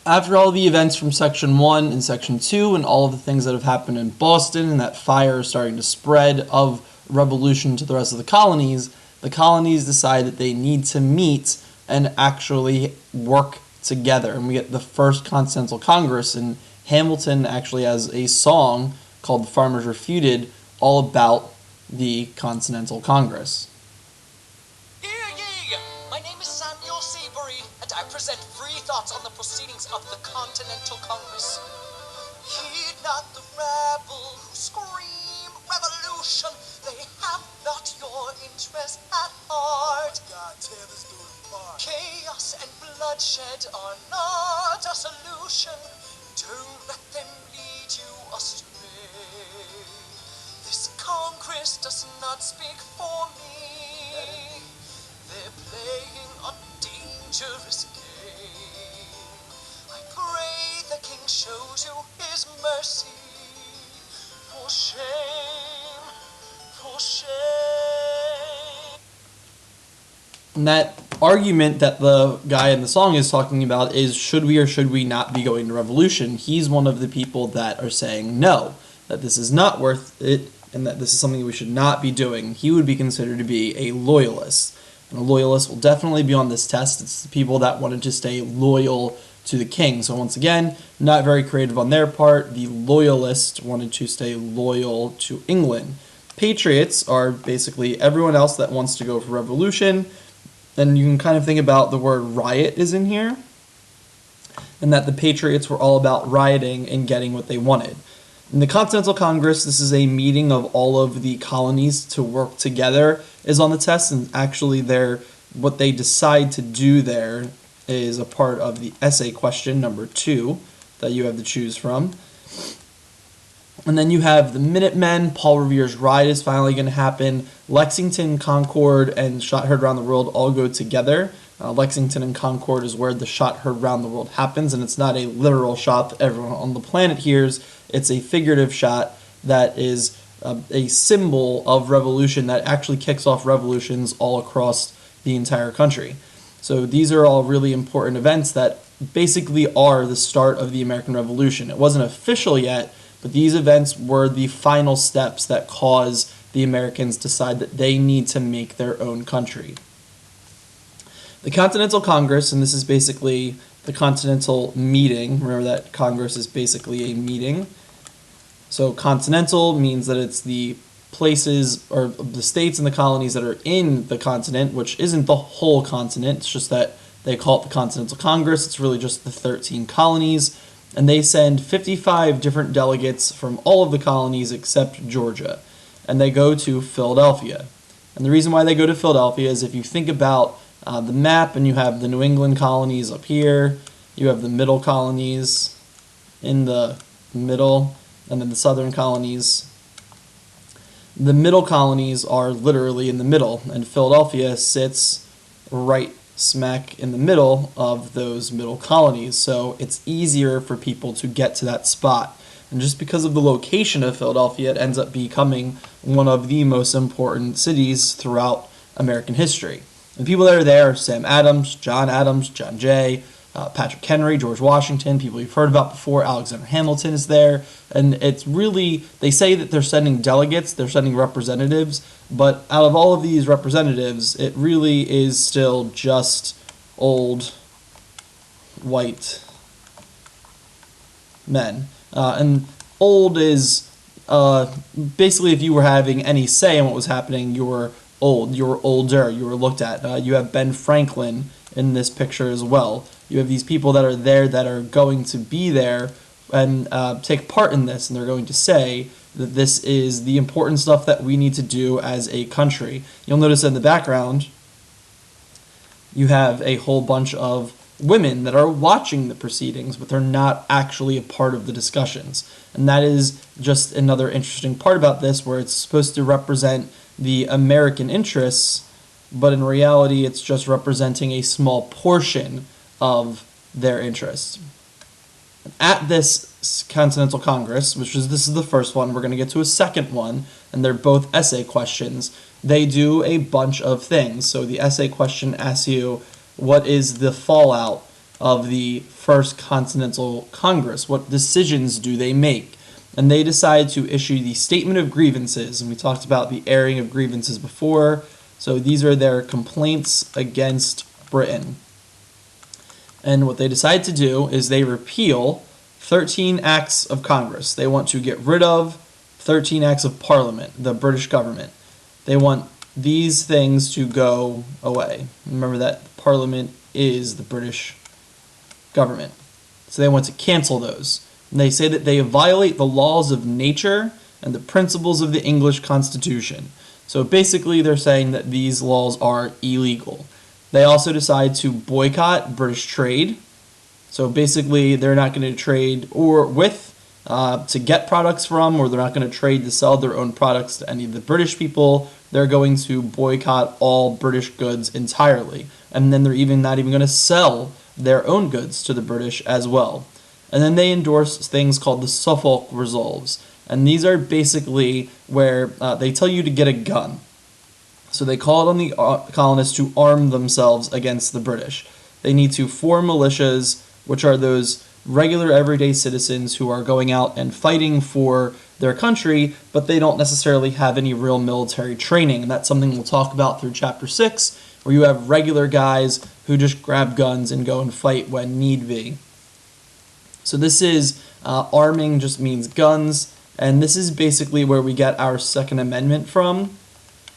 After all the events from Section 1 and Section 2 and all of the things that have happened in Boston and that fire is starting to spread of revolution to the rest of the colonies decide that they need to meet and actually work together. And we get the first Continental Congress, and Hamilton actually has a song called The Farmers Refuted all about the Continental Congress. Hear ye! My name is Samuel Seabury, and I present free thoughts on the proceedings of the Continental Congress. Heed not the rabble who scream revolution. They have not your interest at heart. God, tear this dude apart. Chaos and bloodshed are not a solution. Don't let them lead you astray. This Congress does not speak for me. They're playing a dangerous game. I pray the king shows you his mercy. For shame, for shame. And that argument that the guy in the song is talking about is, should we or should we not be going to revolution? He's one of the people that are saying no, that this is not worth it, and that this is something we should not be doing. He would be considered to be a loyalist. And a loyalist will definitely be on this test. It's the people that wanted to stay loyal to the king. So once again, not very creative on their part. The loyalists wanted to stay loyal to England. Patriots are basically everyone else that wants to go for revolution. And you can kind of think about the word riot is in here, and that the Patriots were all about rioting and getting what they wanted. In the Continental Congress, this is a meeting of all of the colonies to work together is on the test, and actually what they decide to do there is a part of the essay question number 2 that you have to choose from. And then you have the Minutemen. Paul Revere's ride is finally going to happen. Lexington, Concord, and Shot Heard Around the World all go together. Lexington and Concord is where the shot heard around the world happens, and it's not a literal shot that everyone on the planet hears. It's a figurative shot that is a symbol of revolution that actually kicks off revolutions all across the entire country. So these are all really important events that basically are the start of the American Revolution. It wasn't official yet, but these events were the final steps that cause the Americans decide that they need to make their own country. The Continental Congress, and this is basically the Continental meeting. Remember that Congress is basically a meeting. So continental means that it's the places or the states and the colonies that are in the continent, which isn't the whole continent. It's just that they call it the Continental Congress. It's really just the 13 colonies. And they send 55 different delegates from all of the colonies except Georgia. And they go to Philadelphia. And the reason why they go to Philadelphia is if you think about the map, and you have the New England colonies up here, you have the middle colonies in the middle, and then the southern colonies. The middle colonies are literally in the middle, and Philadelphia sits right smack in the middle of those middle colonies, so it's easier for people to get to that spot. And just because of the location of Philadelphia, it ends up becoming one of the most important cities throughout American history. And people that are there are Sam Adams, John Jay, Patrick Henry, George Washington, people you've heard about before. Alexander Hamilton is there. And it's really, they say that they're sending delegates, they're sending representatives, but out of all of these representatives, it really is still just old white men. And old is basically if you were having any say in what was happening, you were old, you were older, you were looked at. You have Ben Franklin in this picture as well. You have these people that are there that are going to be there and take part in this, and they're going to say that this is the important stuff that we need to do as a country. You'll notice in the background, you have a whole bunch of women that are watching the proceedings, but they're not actually a part of the discussions. And that is just another interesting part about this, where it's supposed to represent the American interests, but in reality it's just representing a small portion of their interests. At this Continental Congress, this is the first one, we're going to get to a second one, and they're both essay questions. They do a bunch of things. So the essay question asks you, what is the fallout of the First Continental Congress. What decisions do they make? And they decide to issue the Statement of Grievances, and we talked about the airing of grievances before. So these are their complaints against Britain. And what they decide to do is they repeal 13 acts of Congress. They want to get rid of 13 acts of Parliament, the British government. They want these things to go away. Remember that Parliament is the British government. So they want to cancel those. And they say that they violate the laws of nature and the principles of the English Constitution. So basically they're saying that these laws are illegal. They also decide to boycott British trade. So basically they're not going to trade or with to get products from, or they're not going to trade to sell their own products to any of the British people. They're going to boycott all British goods entirely. And then they're not even going to sell their own goods to the British as well. And then they endorse things called the Suffolk Resolves. And these are basically where they tell you to get a gun. So they call it on the colonists to arm themselves against the British. They need to form militias, which are those regular everyday citizens who are going out and fighting for their country, but they don't necessarily have any real military training. And that's something we'll talk about through Chapter 6, where you have regular guys who just grab guns and go and fight when need be. So this is arming just means guns, and this is basically where we get our Second Amendment from,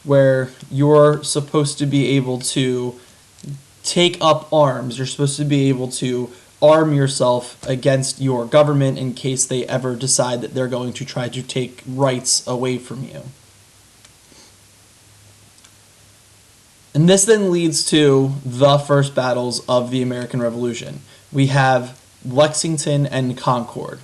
where you're supposed to be able to take up arms. You're supposed to be able to arm yourself against your government in case they ever decide that they're going to try to take rights away from you. And this then leads to the first battles of the American Revolution. We have Lexington and Concord.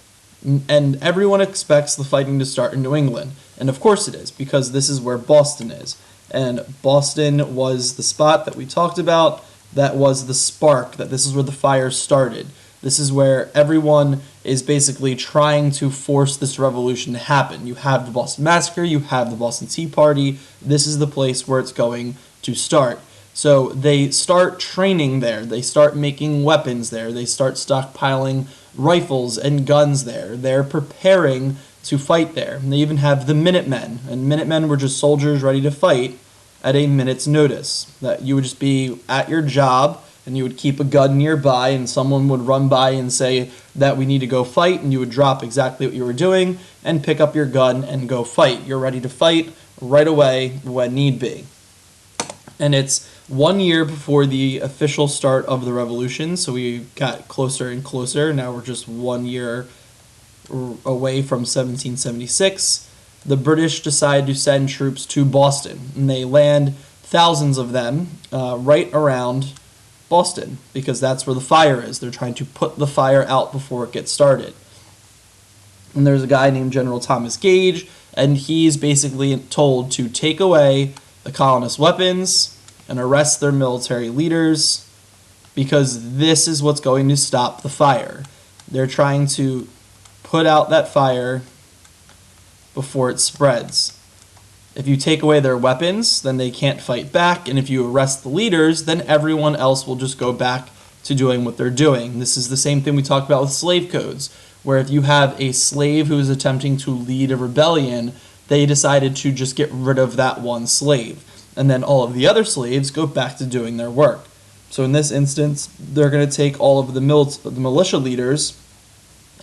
And everyone expects the fighting to start in New England. And of course it is, because this is where Boston is. And Boston was the spot that we talked about. That was the spark, that this is where the fire started. This is where everyone is basically trying to force this revolution to happen. You have the Boston Massacre, you have the Boston Tea Party. This is the place where it's going to start. So they start training there. They start making weapons there. They start stockpiling rifles and guns there. They're preparing to fight there. And they even have the Minutemen. And Minutemen were just soldiers ready to fight at a minute's notice. That you would just be at your job and you would keep a gun nearby and someone would run by and say that we need to go fight, and you would drop exactly what you were doing and pick up your gun and go fight. You're ready to fight right away when need be. And it's 1 year before the official start of the revolution, so we got closer and closer. Now we're just 1 year away from 1776. The British decide to send troops to Boston, and they land thousands of them right around Boston, because that's where the fire is. They're trying to put the fire out before it gets started. And there's a guy named General Thomas Gage, and he's basically told to take away the colonists' weapons and arrest their military leaders, because this is what's going to stop the fire. They're trying to put out that fire before it spreads. If you take away their weapons, then they can't fight back, and if you arrest the leaders, then everyone else will just go back to doing what they're doing. This is the same thing we talked about with slave codes, where if you have a slave who is attempting to lead a rebellion, they decided to just get rid of that one slave, and then all of the other slaves go back to doing their work. So in this instance, they're going to take all of the militia leaders,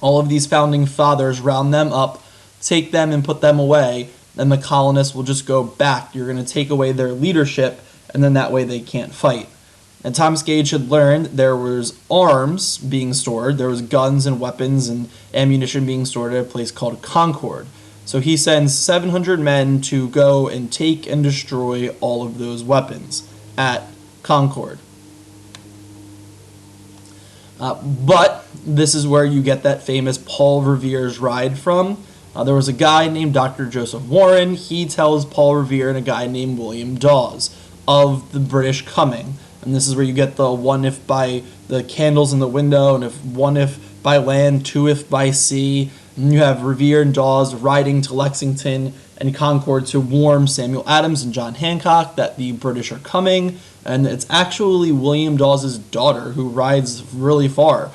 all of these founding fathers, round them up, take them and put them away, and the colonists will just go back. You're going to take away their leadership, and then that way they can't fight. And Thomas Gage had learned there was arms being stored. There was guns and weapons and ammunition being stored at a place called Concord. So he sends 700 men to go and take and destroy all of those weapons at Concord. But this is where you get that famous Paul Revere's ride from. There was a guy named Dr. Joseph Warren. He tells Paul Revere and a guy named William Dawes of the British coming. And this is where you get the one if by the candles in the window, and if one if by land, two if by sea. And you have Revere and Dawes riding to Lexington and Concord to warn Samuel Adams and John Hancock that the British are coming. And it's actually William Dawes' daughter who rides really far.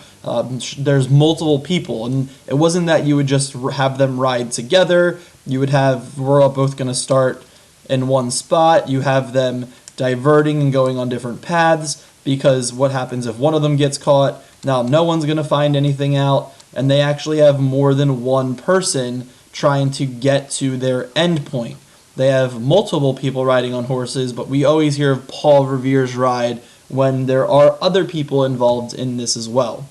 There's multiple people, and it wasn't that you would just have them ride together. You would have, we're all both going to start in one spot. You have them diverting and going on different paths, because what happens if one of them gets caught? Now no one's going to find anything out, and they actually have more than one person trying to get to their end point. They have multiple people riding on horses, but we always hear of Paul Revere's ride when there are other people involved in this as well.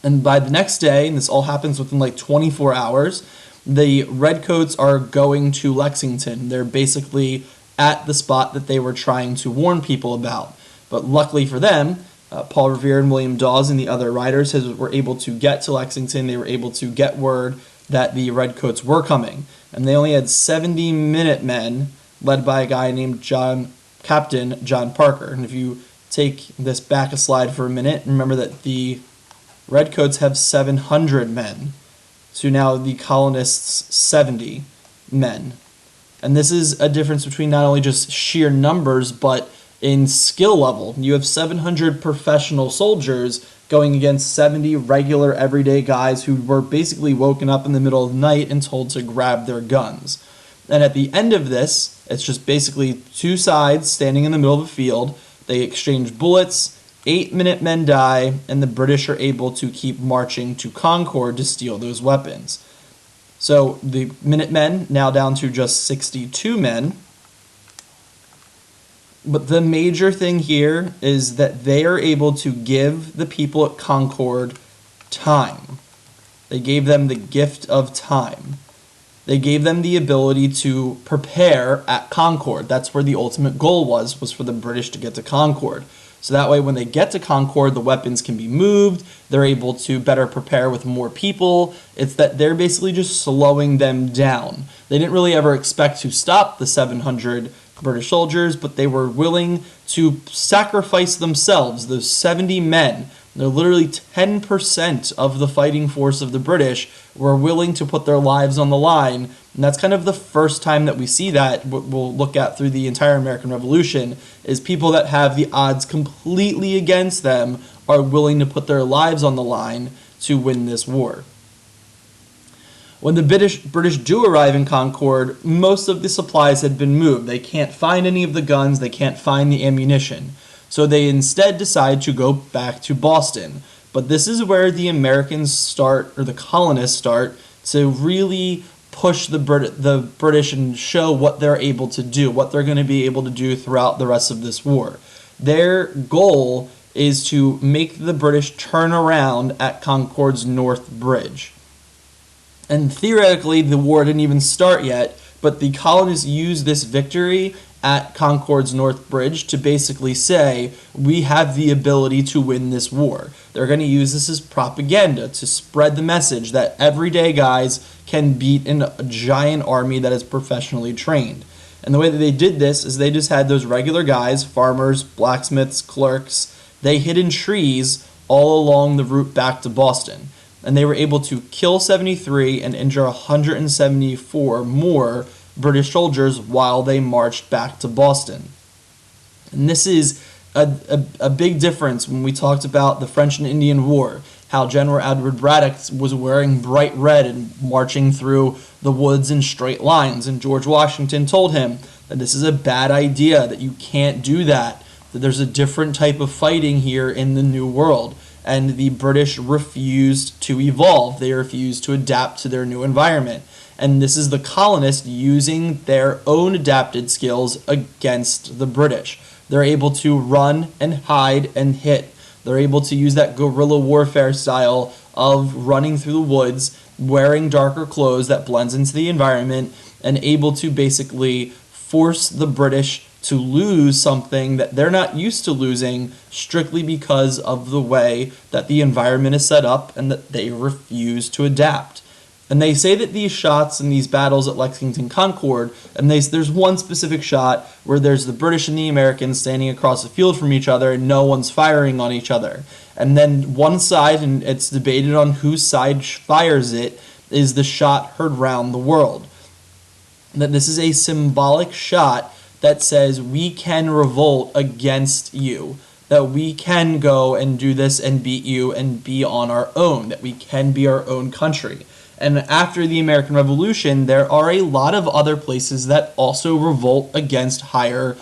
And by the next day, and this all happens within like 24 hours, the Redcoats are going to Lexington. They're basically at the spot that they were trying to warn people about. But luckily for them, Paul Revere and William Dawes and the other riders were able to get to Lexington. They were able to get word that the Redcoats were coming. And they only had 70 Minutemen led by a guy named Captain John Parker. And if you take this back a slide for a minute, remember that the Redcoats have 700 men. So now the colonists 70 men. And this is a difference between not only just sheer numbers, but in skill level. You have 700 professional soldiers going against 70 regular everyday guys who were basically woken up in the middle of the night and told to grab their guns. And at the end of this, it's just basically two sides standing in the middle of the field. They exchange bullets, 8 Minutemen die, and the British are able to keep marching to Concord to steal those weapons. So the Minutemen now down to just 62 men. But the major thing here is that they are able to give the people at Concord time. They gave them the gift of time. They gave them the ability to prepare at Concord. That's where the ultimate goal was for the British to get to Concord. So that way when they get to Concord, the weapons can be moved. They're able to better prepare with more people. It's that they're basically just slowing them down. They didn't really ever expect to stop the 700 British soldiers, but they were willing to sacrifice themselves, those 70 men. They're literally 10% of the fighting force of the British were willing to put their lives on the line. And that's kind of the first time that we see that, what we'll look at through the entire American Revolution, is people that have the odds completely against them are willing to put their lives on the line to win this war. When the British do arrive in Concord, most of the supplies had been moved. They can't find any of the guns, they can't find the ammunition. So they instead decide to go back to Boston. But this is where the Americans start, or the colonists start, to really push the British and show what they're able to do, what they're going to be able to do throughout the rest of this war. Their goal is to make the British turn around at Concord's North Bridge. And theoretically, the war didn't even start yet, but the colonists used this victory at Concord's North Bridge to basically say, we have the ability to win this war. They're going to use this as propaganda to spread the message that everyday guys can beat a giant army that is professionally trained. And the way that they did this is they just had those regular guys, farmers, blacksmiths, clerks, they hid in trees all along the route back to Boston. And they were able to kill 73 and injure 174 more British soldiers while they marched back to Boston. And this is a big difference when we talked about the French and Indian War, how General Edward Braddock was wearing bright red and marching through the woods in straight lines, and George Washington told him that this is a bad idea, that you can't do that there's a different type of fighting here in the New World. And the British refused to evolve. They refused to adapt to their new environment. And this is the colonists using their own adapted skills against the British. They're able to run and hide and hit. They're able to use that guerrilla warfare style of running through the woods, wearing darker clothes that blends into the environment, and able to basically force the British to lose something that they're not used to losing, strictly because of the way that the environment is set up and that they refuse to adapt. And they say that these shots and these battles at Lexington Concord, and there's one specific shot where there's the British and the Americans standing across the field from each other and no one's firing on each other. And then one side, and it's debated on whose side fires it, is the shot heard round the world. That this is a symbolic shot that says we can revolt against you, that we can go and do this and beat you and be on our own, that we can be our own country. And after the American Revolution, there are a lot of other places that also revolt against higher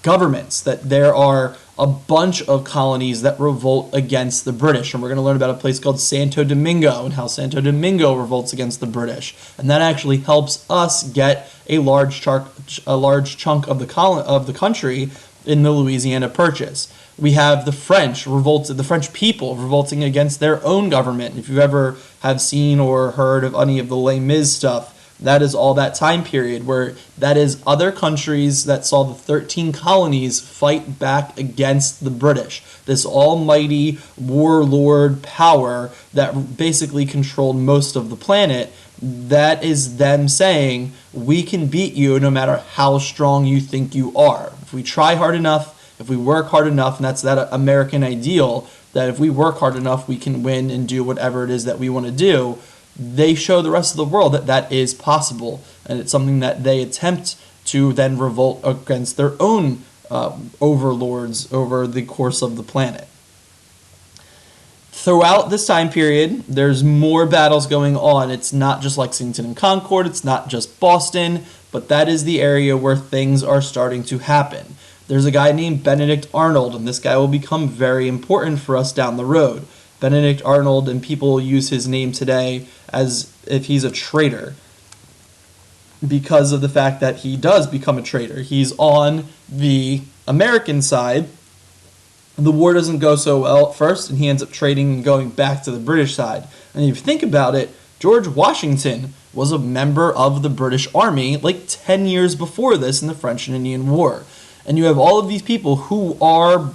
governments, that there are a bunch of colonies that revolt against the British. And we're going to learn about a place called Santo Domingo and how Santo Domingo revolts against the British. And that actually helps us get a large chunk of the country in the Louisiana Purchase. We have the French people revolting against their own government. If you ever have seen or heard of any of the Les Mis stuff, that is all that time period where that is other countries that saw the 13 colonies fight back against the British. This almighty warlord power that basically controlled most of the planet. That is them saying, we can beat you no matter how strong you think you are. If we try hard enough, if we work hard enough, and that's that American ideal, that if we work hard enough, we can win and do whatever it is that we want to do. They show the rest of the world that that is possible, and it's something that they attempt to then revolt against their own overlords over the course of the planet. Throughout this time period, there's more battles going on. It's not just Lexington and Concord, it's not just Boston, but that is the area where things are starting to happen. There's a guy named Benedict Arnold, and this guy will become very important for us down the road. Benedict Arnold, and people use his name today as if he's a traitor because of the fact that he does become a traitor. He's on the American side. The war doesn't go so well at first, and he ends up trading and going back to the British side. And if you think about it, George Washington was a member of the British Army like 10 years before this in the French and Indian War. And you have all of these people who are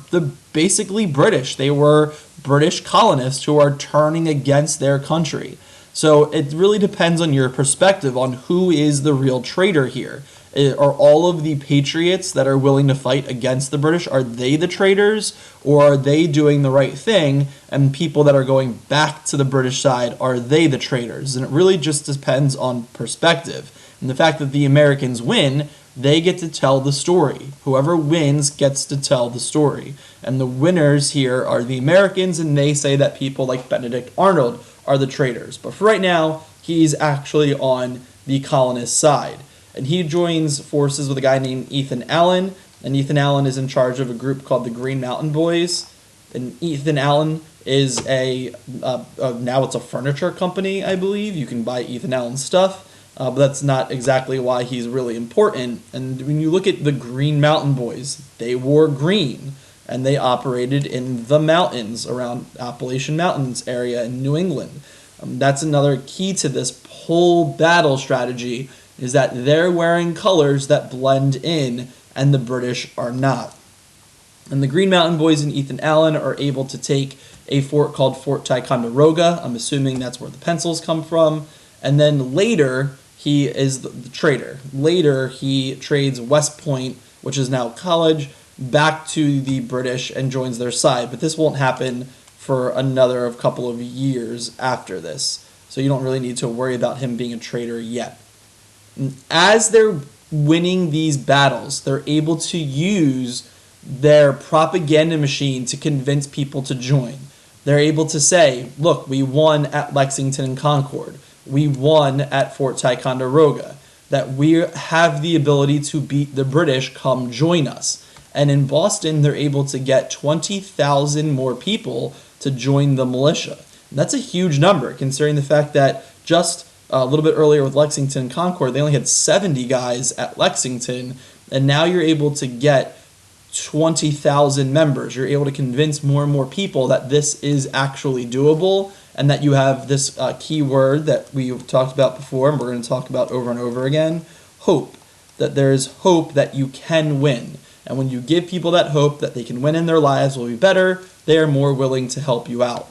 basically British. They were British colonists who are turning against their country. So it really depends on your perspective on who is the real traitor here. Are all of the patriots that are willing to fight against the British, are they the traitors, or are they doing the right thing, and people that are going back to the British side, are they the traitors? And it really just depends on perspective. And the fact that the Americans win, they get to tell the story. Whoever wins gets to tell the story. And the winners here are the Americans, and they say that people like Benedict Arnold are the traitors. But for right now, he's actually on the colonist side. And he joins forces with a guy named Ethan Allen. And Ethan Allen is in charge of a group called the Green Mountain Boys. And Ethan Allen is now it's a furniture company, I believe. You can buy Ethan Allen stuff. But that's not exactly why he's really important. And when you look at the Green Mountain Boys, they wore green. And they operated in the mountains around Appalachian Mountains area in New England. That's another key to this whole battle strategy, is that they're wearing colors that blend in and the British are not. And the Green Mountain Boys and Ethan Allen are able to take a fort called Fort Ticonderoga. I'm assuming that's where the pencils come from. And then later, he is the traitor. Later, he trades West Point, which is now college, back to the British and joins their side. But this won't happen for another couple of years after this. So you don't really need to worry about him being a traitor yet. As they're winning these battles, they're able to use their propaganda machine to convince people to join. They're able to say, look, we won at Lexington and Concord. We won at Fort Ticonderoga. That we have the ability to beat the British, come join us. And in Boston, they're able to get 20,000 more people to join the militia. And that's a huge number, considering the fact that just a little bit earlier with Lexington and Concord, they only had 70 guys at Lexington, and now you're able to get 20,000 members. You're able to convince more and more people that this is actually doable, and that you have this key word that we've talked about before, and we're going to talk about over and over again, hope. That there is hope that you can win. And when you give people that hope that they can win and their lives will be better, they are more willing to help you out.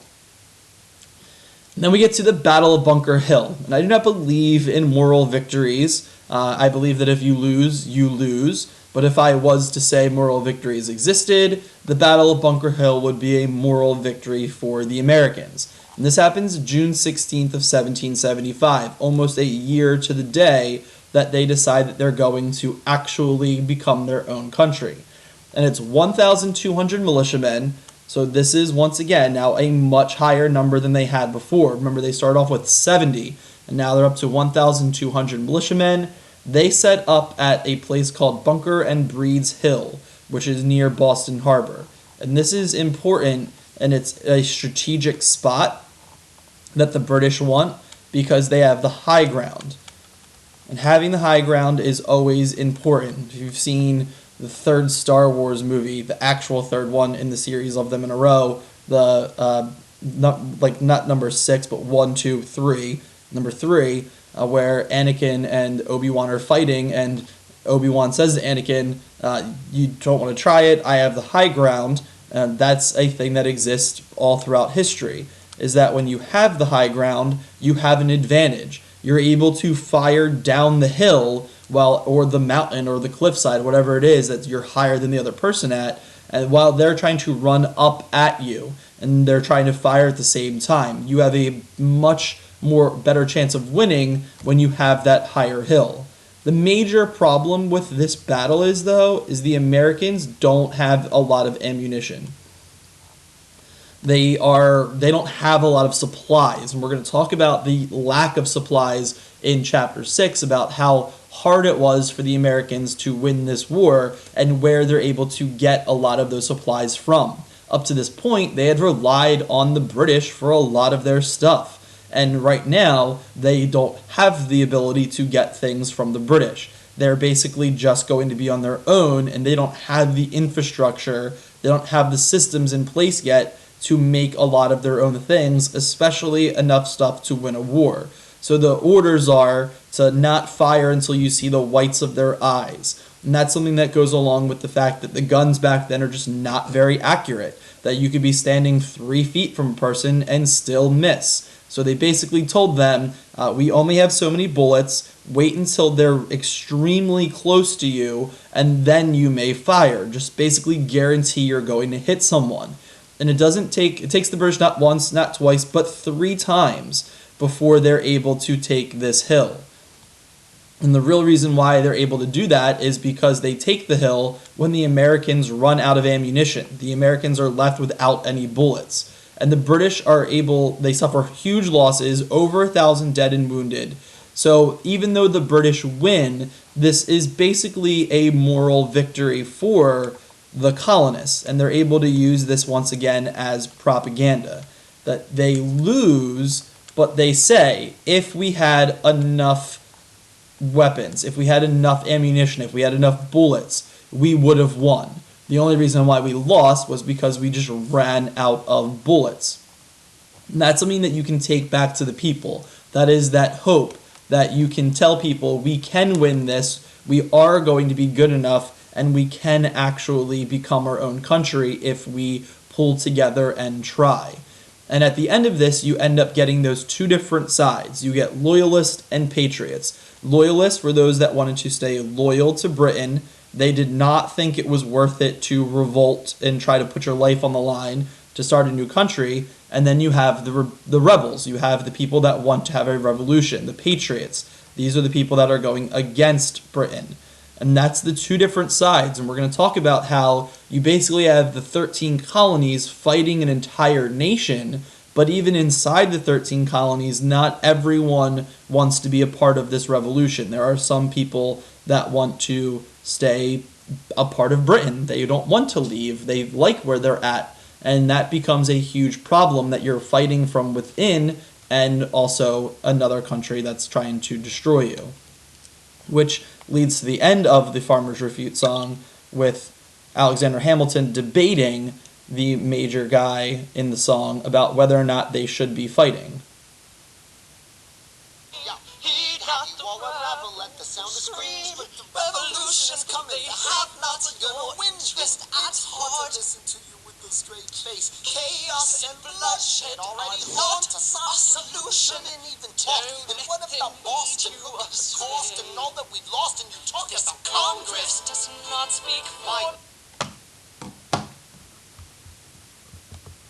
And then we get to the Battle of Bunker Hill. And I do not believe in moral victories. I believe that if you lose, you lose. But if I was to say moral victories existed, the Battle of Bunker Hill would be a moral victory for the Americans. And this happens June 16th of 1775, almost a year to the day that they decide that they're going to actually become their own country. And it's 1,200 militiamen. So this is, once again, now a much higher number than they had before. Remember, they started off with 70, and now they're up to 1,200 militiamen. They set up at a place called Bunker and Breed's Hill, which is near Boston Harbor. And this is important, and it's a strategic spot that the British want because they have the high ground. And having the high ground is always important. If you've seen the third Star Wars movie, the actual third one in the series of them in a row, the not number 6, but 1, 2, 3, number 3, where Anakin and Obi-Wan are fighting, and Obi-Wan says to Anakin, "You don't want to try it. I have the high ground." That's a thing that exists all throughout history. Is that when you have the high ground, you have an advantage. You're able to fire down the hill, or the mountain or the cliffside, whatever it is that you're higher than the other person at, and while they're trying to run up at you and they're trying to fire at the same time, you have a much more better chance of winning when you have that higher hill. The major problem with this battle is the Americans don't have a lot of ammunition. They don't have a lot of supplies, and we're going to talk about the lack of supplies in chapter 6 about how hard it was for the Americans to win this war and where they're able to get a lot of those supplies from. Up to this point, they had relied on the British for a lot of their stuff, and right now they don't have the ability to get things from the British. They're basically just going to be on their own, and they don't have the infrastructure, they don't have the systems in place yet to make a lot of their own things, especially enough stuff to win a war. So the orders are to not fire until you see the whites of their eyes. And that's something that goes along with the fact that the guns back then are just not very accurate, that you could be standing 3 feet from a person and still miss. So they basically told them, we only have so many bullets, wait until they're extremely close to you, and then you may fire. Just basically guarantee you're going to hit someone. And it takes the British not once, not twice, but 3 times before they're able to take this hill. And the real reason why they're able to do that is because they take the hill when the Americans run out of ammunition. The Americans are left without any bullets. And the British they suffer huge losses, over 1,000 dead and wounded. So even though the British win, this is basically a moral victory for the colonists, and they're able to use this once again as propaganda. That they lose, but they say, if we had enough weapons, if we had enough ammunition, if we had enough bullets, we would have won. The only reason why we lost was because we just ran out of bullets. And that's something that you can take back to the people. That is that hope that you can tell people, we can win this, we are going to be good enough, and we can actually become our own country if we pull together and try. And at the end of this, you end up getting those 2 different sides. You get loyalists and patriots. Loyalists were those that wanted to stay loyal to Britain. They did not think it was worth it to revolt and try to put your life on the line to start a new country. And then you have the rebels. You have the people that want to have a revolution, the patriots. These are the people that are going against Britain. And that's the 2 different sides. And we're going to talk about how you basically have the 13 colonies fighting an entire nation, but even inside the 13 colonies, not everyone wants to be a part of this revolution. There are some people that want to stay a part of Britain. They don't want to leave. They like where they're at. And that becomes a huge problem that you're fighting from within, and also another country that's trying to destroy you. Which leads to the end of the Farmer's Refute song with Alexander Hamilton debating the major guy in the song about whether or not they should be fighting. Heed not the rebel at the sound of screams, but the revolution's coming. The have-nots are gonna win. Just it's hard to listen to you with a straight face. Chaos and bloodshed already haunt us. Our solution and even talk. And what about Boston? Look at the cost and all that we've lost, and you talk about Congress does not speak fight.